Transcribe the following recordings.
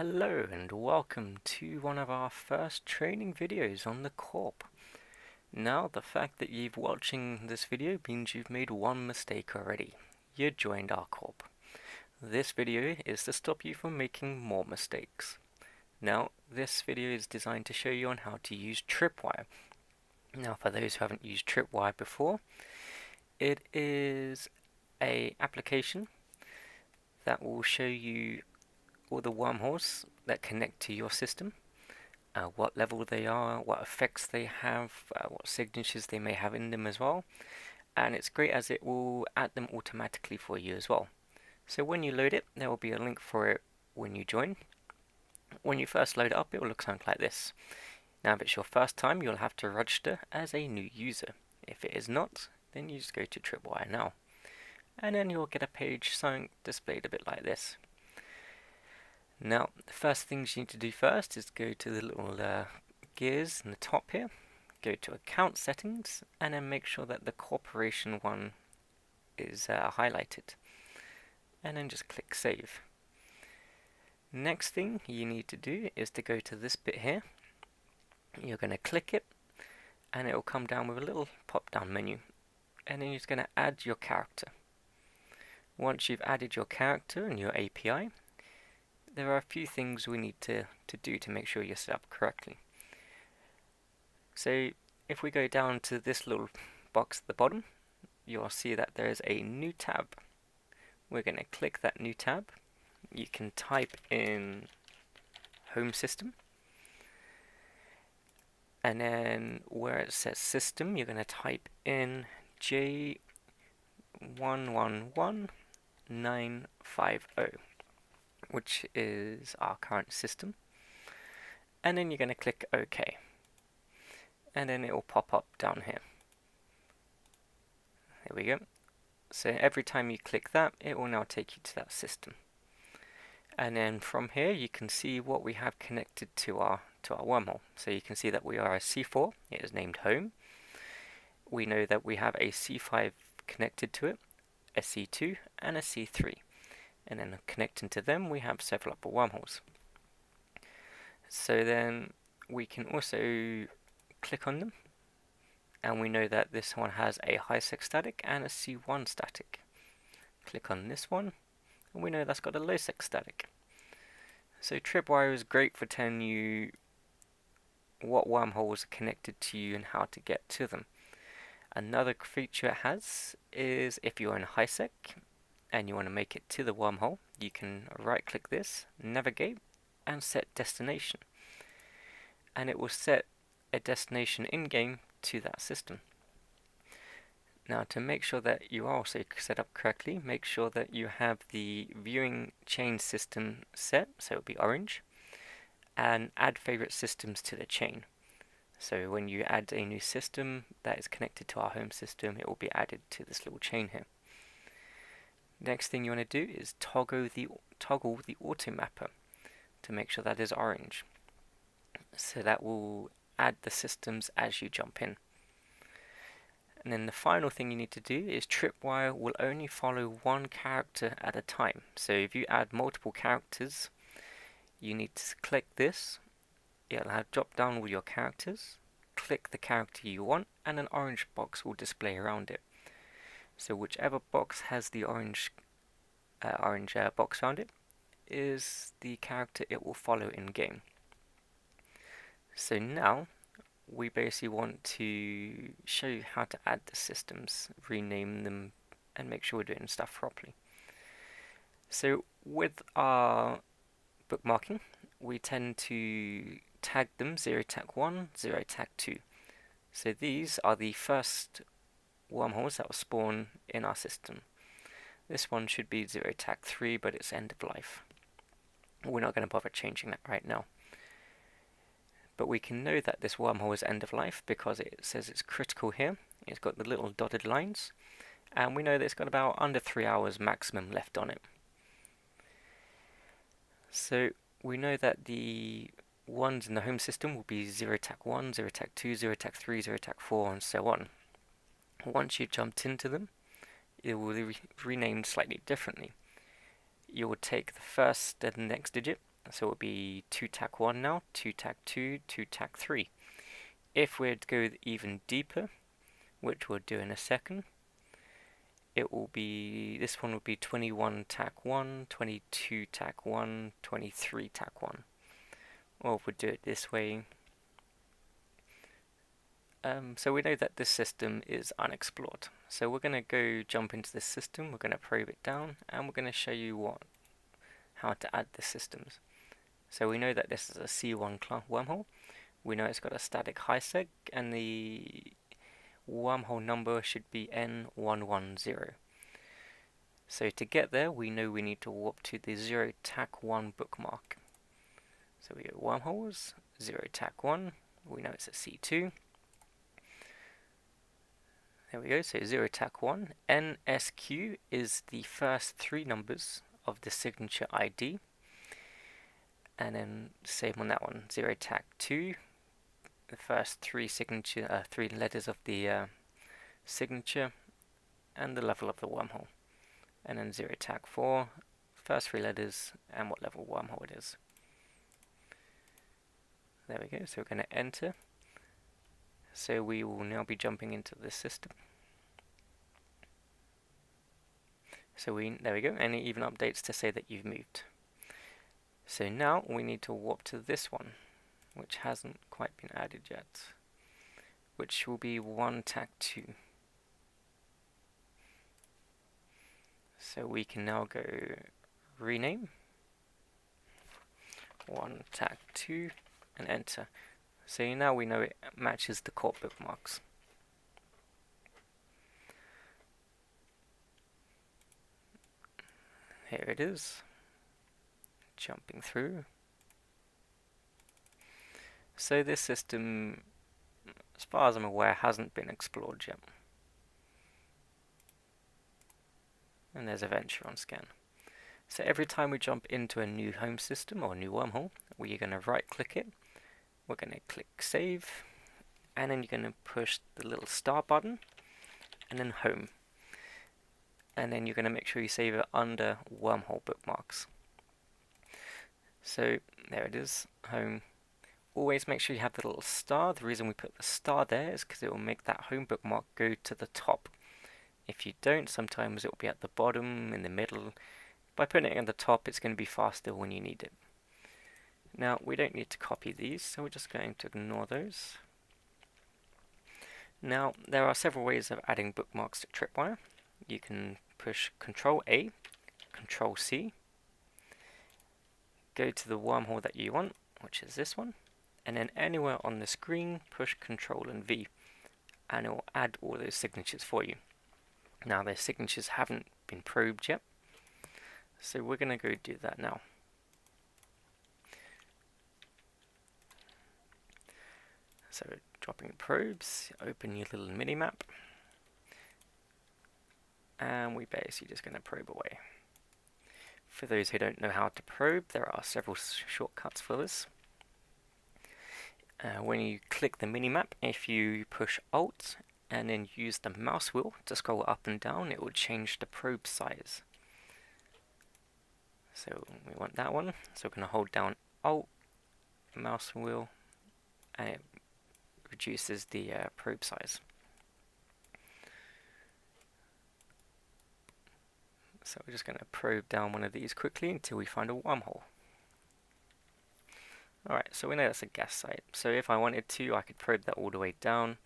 Hello and welcome to one of our first training videos on the Corp. Now, the fact that you're watching this video means you've made one mistake already. You joined our Corp. This video is to stop you from making more mistakes. Now, this video is designed to show you on how to use tripwire. Now, for those who haven't used tripwire before, it is an application that will show you all the wormholes that connect to your system, what level they are, what effects they have, what signatures they may have in them as well. And it's great as it will add them automatically for you as well. So when you load it, there will be a link for it when you join. When you first load it up, it will look something like this. Now if it's your first time, you'll have to register as a new user. If it is not, then you just go to Tripwire now. And then you'll get a page something displayed a bit like this. Now, the first things you need to do first is go to the little gears in the top here, go to account settings, and then make sure that the corporation one is highlighted. And then just click save. Next thing you need to do is to go to this bit here. You're going to click it, and it will come down with a little pop-down menu. And then you're just going to add your character. Once you've added your character and your API, there are a few things we need to do to make sure you're set up correctly. So if we go down to this little box at the bottom, you'll see that there is a new tab. We're going to click that new tab. You can type in home system, and then where it says system, you're going to type in J111950, which is our current system, and then you're going to click OK, and then it will pop up down here. There we go. So every time you click that, it will now take you to that system, and then from here you can see what we have connected to our wormhole. So you can see that we are a C4, it is named home. We know that we have a C5 connected to it, a C2 and a C3. And then connecting to them, we have several upper wormholes. So then we can also click on them, and we know that this one has a high sec static and a C1 static. Click on this one, and we know that's got a low sec static. So tripwire is great for telling you what wormholes are connected to you and how to get to them. Another feature it has is if you're in high sec and you want to make it to the wormhole, you can right click this, navigate, and set destination. And it will set a destination in-game to that system. Now, to make sure that you are also set up correctly, make sure that you have the viewing chain system set, so it'll be orange, and add favorite systems to the chain. So when you add a new system that is connected to our home system, it will be added to this little chain here. Next thing you want to do is toggle the auto mapper to make sure that is orange. So that will add the systems as you jump in. And then the final thing you need to do is tripwire will only follow one character at a time. So if you add multiple characters, you need to click this. It'll have drop down all your characters. Click the character you want, and an orange box will display around it. So whichever box has the orange box around it is the character it will follow in game. So now we basically want to show you how to add the systems, rename them, and make sure we're doing stuff properly. So with our bookmarking, we tend to tag them 0 tag 1, 0 tag 2. So these are the first wormholes that will spawn in our system. This one should be 0 tag 3, but it's end of life. We're not going to bother changing that right now. But we can know that this wormhole is end of life because it says it's critical here. It's got the little dotted lines, and we know that it's got about under 3 hours maximum left on it. So we know that the ones in the home system will be 0 tag 1, 0 tag 2, 0 tag 3, 0 tag 4, and so on. Once you've jumped into them, it will be renamed slightly differently. You will take the first and the next digit So it will be 2 tack 1 now, 2 tack 2, 2 tack 3. If we're to go even deeper, which we'll do in a second, it will be, this one will be 21 tack 1, 22 tack 1, 23 tack 1. Or if we do it this way, so we know that this system is unexplored. So we're going to go jump into this system, we're going to probe it down, and we're going to show you how to add the systems. So we know that this is a C1 wormhole. We know it's got a static high-seg, and the wormhole number should be N110. So to get there, we know we need to warp to the 0 tack 1 bookmark. So we go wormholes, 0 tack 1, we know it's a C2. There we go, so 0 tack 1. NSQ is the first 3 numbers of the signature ID. And then same on that one, 0 tack 2, the first 3 letters of the signature, and the level of the wormhole. And then 0 tack 4, first 3 letters, and what level wormhole it is. There we go, so we're going to enter. So we will now be jumping into this system. So there we go, and it even updates to say that you've moved. So now we need to warp to this one, which hasn't quite been added yet, which will be 1 tack 2. So we can now go rename, 1 tack 2, and enter. So now we know it matches the Corp bookmarks. Here it is, jumping through. So this system, as far as I'm aware, hasn't been explored yet. And there's a venture on scan. So every time we jump into a new home system or a new wormhole, we're going to right click it, we're going to click save, and then you're going to push the little star button, and then home. And then you're going to make sure you save it under wormhole bookmarks. So there it is, home. Always make sure you have the little star. The reason we put the star there is because it will make that home bookmark go to the top. If you don't, sometimes it will be at the bottom, in the middle. By putting it at the top, it's going to be faster when you need it. Now, we don't need to copy these, so we're just going to ignore those. Now, there are several ways of adding bookmarks to tripwire. You can push Control A, Control C, go to the wormhole that you want, which is this one, and then anywhere on the screen, push Control and V, and it will add all those signatures for you. Now, those signatures haven't been probed yet, so we're going to go do that now. So, dropping probes, open your little mini-map, and we're basically just going to probe away. For those who don't know how to probe, there are several shortcuts for this. When you click the minimap, if you push Alt and then use the mouse wheel to scroll up and down, it will change the probe size. So we want that one, so we're going to hold down Alt, mouse wheel, and it reduces the probe size. So we're just going to probe down one of these quickly until we find a wormhole. Alright, so we know that's a gas site. So if I wanted to, I could probe that all the way down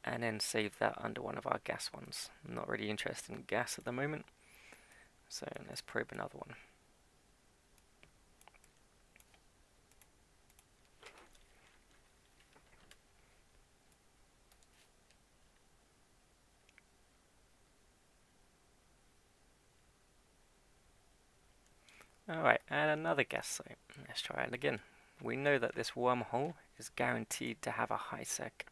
and then save that under one of our gas ones. I'm not really interested in gas at the moment, so let's probe another one. Alright, and another gas site. Let's try it again. We know that this wormhole is guaranteed to have a high sec.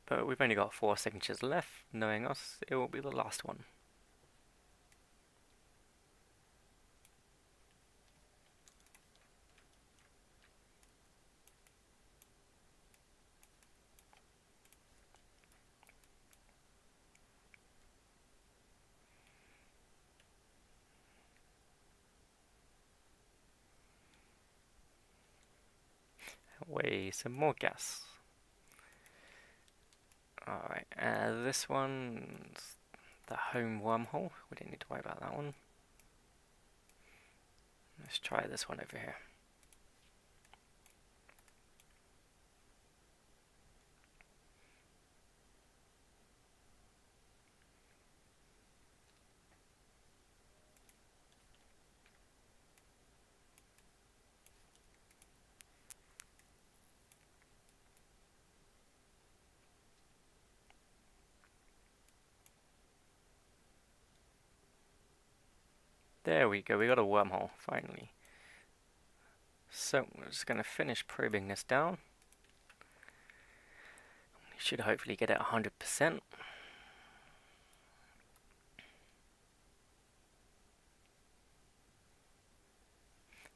But we've only got 4 signatures left. Knowing us, it will be the last one. away some more gas. Alright, this one's the home wormhole. We don't need to worry about that one. Let's try this one over here. There we go, we got a wormhole, finally. So, we're just going to finish probing this down. We should hopefully get it 100%.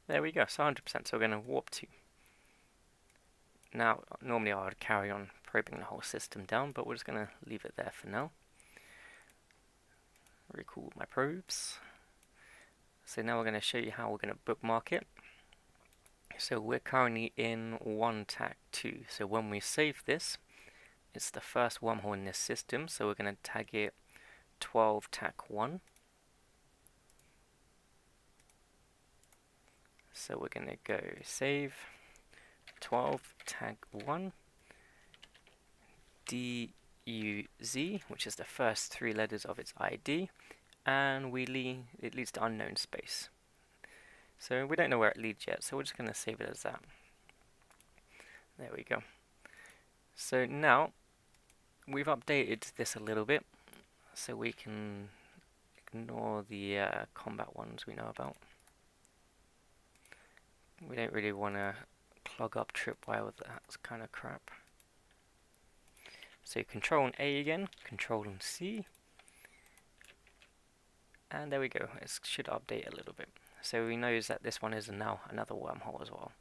There we go, so 100%, so we're going to warp to. Now, normally I would carry on probing the whole system down, but we're just going to leave it there for now. Recall my probes. So now we're going to show you how we're going to bookmark it. So we're currently in 1 tac 2. So when we save this, it's the first wormhole in this system. So we're going to tag it 12 tac 1. So we're going to go save 12 tag 1 DUZ, which is the first 3 letters of its ID, and it leads to unknown space. So we don't know where it leads yet, so we're just going to save it as that. There we go. So now we've updated this a little bit, so we can ignore the combat ones we know about. We don't really want to clog up tripwire with that kind of crap. So Control and A again, Control and C, and there we go. It should update a little bit. So we know that this one is now another wormhole as well,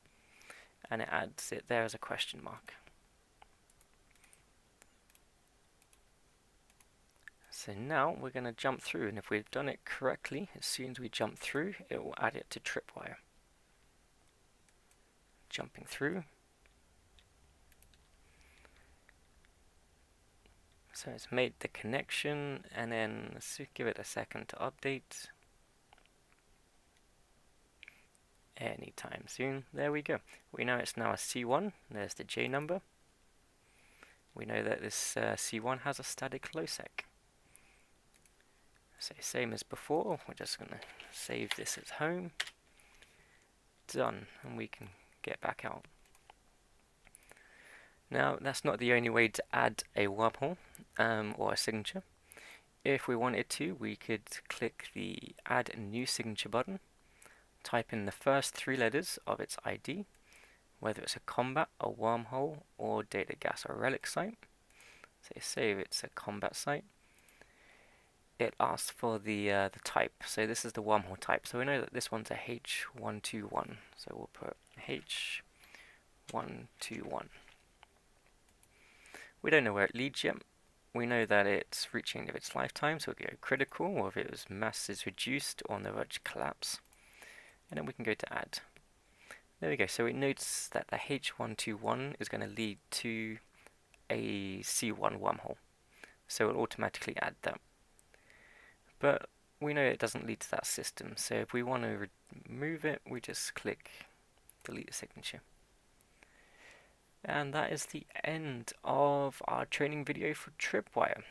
and it adds it there as a question mark. So now we're going to jump through, and if we've done it correctly, as soon as we jump through, it will add it to tripwire. Jumping through. So it's made the connection, and then let's give it a second to update. Anytime soon. There we go. We know it's now a C1. There's the J number. We know that this C1 has a static lowsec. So same as before, we're just going to save this as home. Done, and we can get back out. Now that's not the only way to add a wormhole or a signature. If we wanted to, we could click the add a new signature button, type in the first 3 letters of its ID, whether it's a combat, a wormhole, or data gas or relic site. So save it's a combat site. It asks for the type, so this is the wormhole type. So we know that this one's a H121, so we'll put H121. We don't know where it leads yet. We know that it's reaching the end of its lifetime, so we'll go critical, or if it was mass is reduced or on the verge of collapse. And then we can go to add. There we go, so it notes that the H121 is going to lead to a C1 wormhole. So it'll automatically add that. But we know it doesn't lead to that system, so if we want to remove it, we just click delete signature. And that is the end of our training video for tripwire.